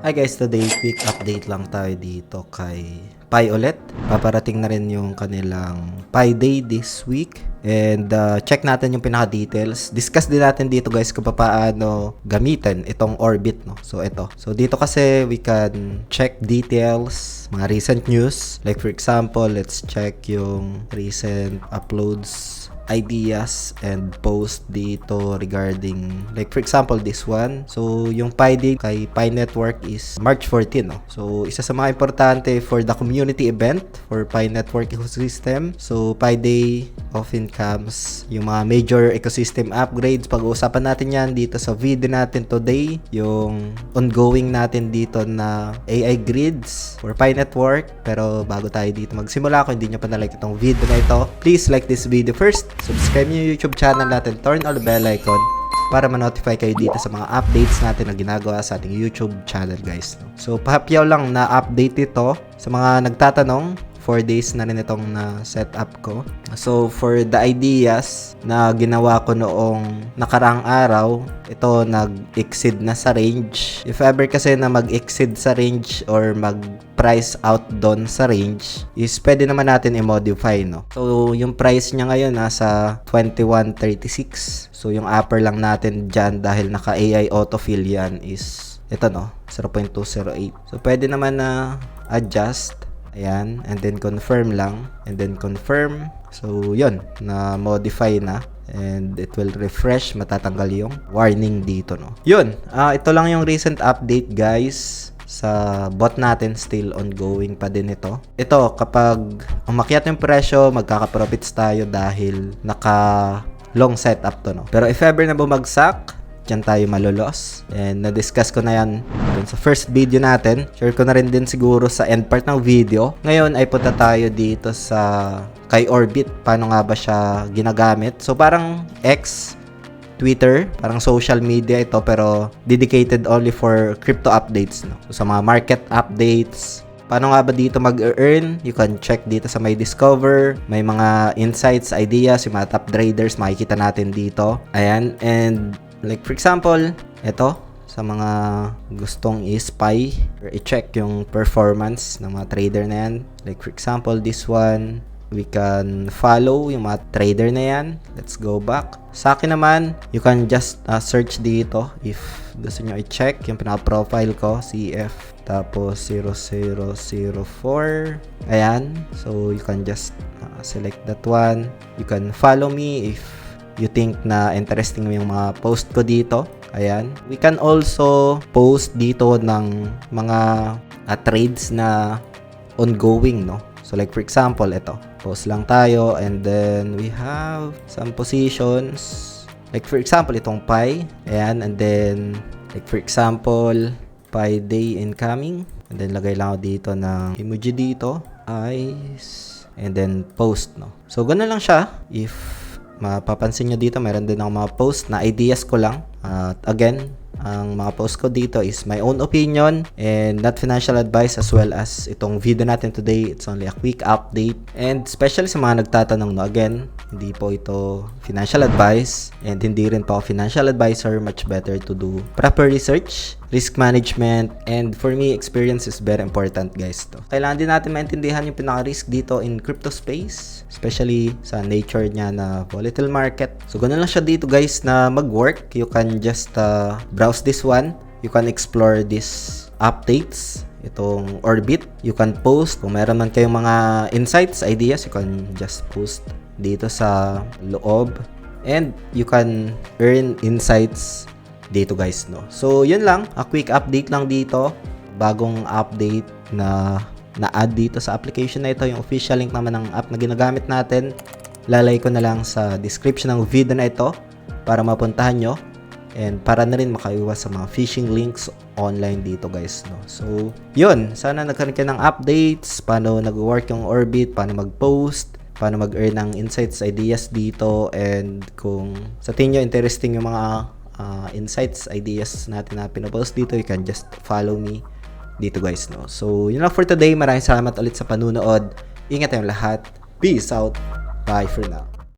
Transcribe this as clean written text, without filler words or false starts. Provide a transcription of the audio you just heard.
Hi guys, today quick update lang tayo dito kay Pi ulit. Paparating na rin yung kanilang Pi Day this week. And check natin yung pinaka-details. Discuss din natin dito guys kung paano gamitin itong Orbit, no? So ito. So dito kasi we can check details, mga recent news. Like for example, let's check yung recent uploads, ideas and post dito regarding, like for example this one. So yung Pi Day kay Pi Network is March 14, no? So isa sa mga importante for the community event for Pi Network ecosystem. So Pi Day often comes yung mga major ecosystem upgrades. Pag-uusapan natin yan dito sa video natin today. Yung ongoing natin dito na AI grids for Pi Network. Pero bago tayo dito magsimula, kung hindi nyo pa na-like itong video na ito, please like this video first. Subscribe nyo yung YouTube channel natin, turn on the bell icon para ma-notify kayo dito sa mga updates natin na ginagawa sa ating YouTube channel guys. So pahapyaw lang na update ito sa mga nagtatanong. 4 days na rin itong na setup ko. So for the ideas na ginawa ko noong nakaraang araw, ito nag-exceed na sa range. If ever kasi na mag-exceed sa range or mag-price out doon sa range, is pwede naman natin i-modify, no? So yung price niya ngayon nasa 21.36. So yung upper lang natin dyan dahil naka AI autofill yan is ito, no? 0.208. So pwede naman na adjust. Ayan, and then confirm lang, and then confirm. So, yun, na-modify na. And it will refresh, matatanggal yung warning dito, no? Yun, ito lang yung recent update, guys. Sa bot natin, still ongoing pa din ito. Ito, kapag umakyat yung presyo, magkaka-profits tayo dahil naka-long setup to, no? Pero if ever na bumagsak, dyan tayo malulos. And na-discuss ko na yan dun sa first video natin. Share ko na rin din siguro sa end part ng video. Ngayon ay punta tayo dito sa kay Orbit. Paano nga ba siya ginagamit? So parang X, Twitter, parang social media ito pero dedicated only for crypto updates, no? So sa mga market updates, paano nga ba dito mag-earn? You can check dito sa may discover. May mga insights, ideas, yung mga top traders makikita natin dito. Ayan, and like for example, ito, sa mga gustong i-spy or i-check yung performance ng mga trader na yan. Like for example, this one, we can follow yung mga trader na yan. Let's go back. Sa akin naman, you can just search dito if gusto nyo i-check yung pinaka-profile ko, CF, tapos 0004. Ayan. So, you can just select that one. You can follow me if you think na interesting yung mga post ko dito. Ayan. We can also post dito ng mga trades na ongoing, no? So like for example, ito. Post lang tayo and then we have some positions. Like for example, itong Pi. Ayan. And then like for example, Pi Day incoming. And then lagay lang ako dito ng emoji dito. Eyes. And then post, no? So ganun lang siya. If mapapansin nyo dito, meron din ako mga post na ideas ko lang. At again, ang mga post ko dito is my own opinion and not financial advice, as well as itong video natin today, it's only a quick update. And especially sa mga nagtatanong, no, again, hindi po ito financial advice and hindi rin po ako financial advisor. Much better to do proper research, risk management, and for me, experience is very important, guys. To kailangan din natin maintindihan yung pinaka-risk dito in crypto space, especially sa nature niya na volatile market. So ganun lang siya dito, guys, na mag-work. You can just browse this one. You can explore these updates, itong Orbit. You can post kung meron man kayong mga insights, ideas, you can just post dito sa loob, and you can earn insights dito, guys, no? So yun lang, a quick update lang dito. Bagong update na na-add dito sa application na ito, yung official link naman ng app na ginagamit natin, lalay ko na lang sa description ng video na ito para mapuntahan nyo and para na rin makaiwas sa mga phishing links online dito, guys, no? So yun, sana nagkaroon kayo ng updates, paano nag-work yung Orbit, paano mag-post, paano mag-earn ng insights, ideas dito, and kung sa tingin nyo interesting yung mga insights, ideas natin na pinopost dito, you can just follow me dito, guys, no? So yun lang for today. Maraming salamat ulit sa panunood. Ingat tayong lahat. Peace out. Bye for now.